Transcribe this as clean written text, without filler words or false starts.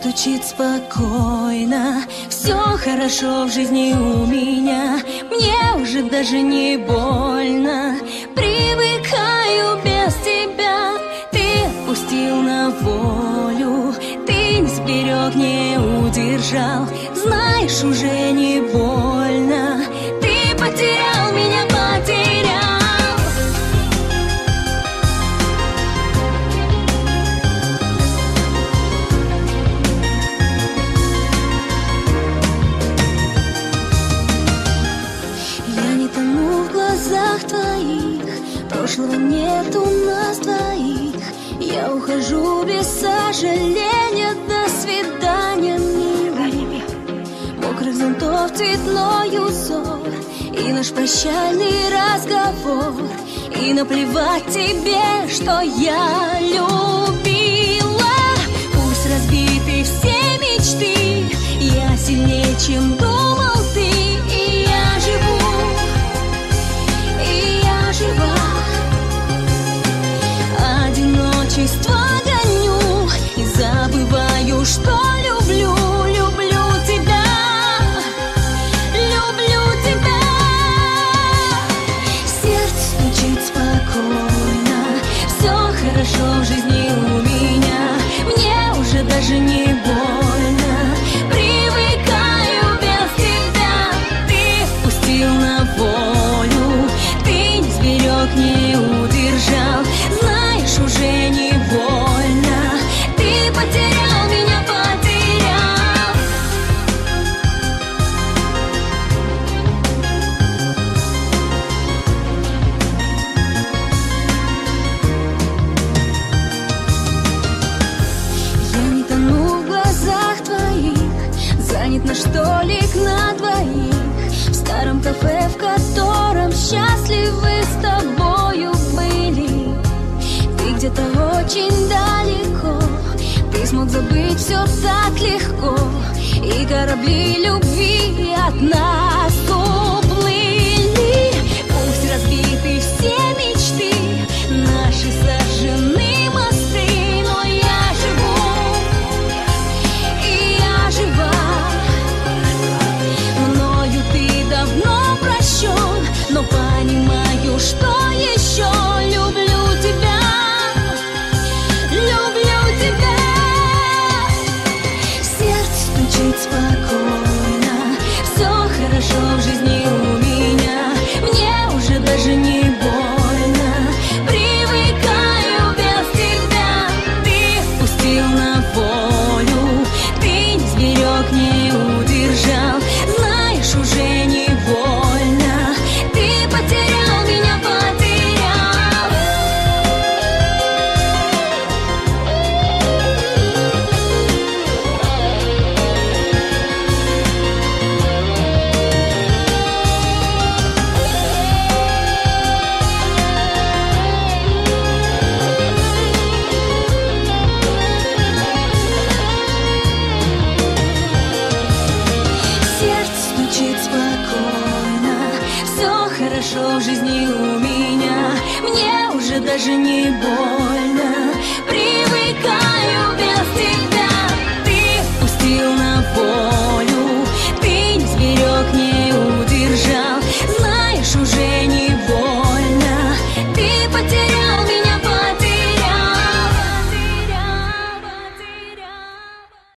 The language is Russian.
стучит спокойно, все хорошо в жизни у меня. Мне уже даже не больно, привыкаю без тебя. Ты отпустил на волю, ты не сберег, не удержал. Знаешь, уже не больно, ты потерял меня, потерял. Прошлого нет у нас двоих. Я ухожу без сожаления. До свидания, милый. Мокрых зонтов цветной узор и наш прощальный разговор. И наплевать тебе, что я любила. Пусть разбиты все мечты, я сильнее, чем думал ты. И я живу, и я жива. Одиночество гоню и забываю, что люблю, люблю тебя, люблю тебя. Сердце стучит спокойно, все хорошо в жизни у меня. Мне уже даже не больно, привыкаю без тебя. Ты отпустил на волю, ты не сберег, не удержал. Уже не больно, ты потерял меня, потерял. Я не тону в глазах твоих, занят наш столик на двоих. В старом кафе, в котором счастливы с тобою были. Где-то очень далеко ты смог забыть все так легко, и корабли любви от нас уплыли. Пусть разбиты все мечты, наши сожжены мосты, но я живу, и я жива. Мною ты давно прощен, но понимаю, что еще люблю тебя. Спокойно, все хорошо в жизни у меня. Мне уже даже не больно, привыкаю без тебя. Ты отпустил на волю, ты не сберег, не удержал. Знаешь, уже не больно, ты потерял меня, потерял. Хорошо в жизни у меня, мне уже даже не больно, привыкаю.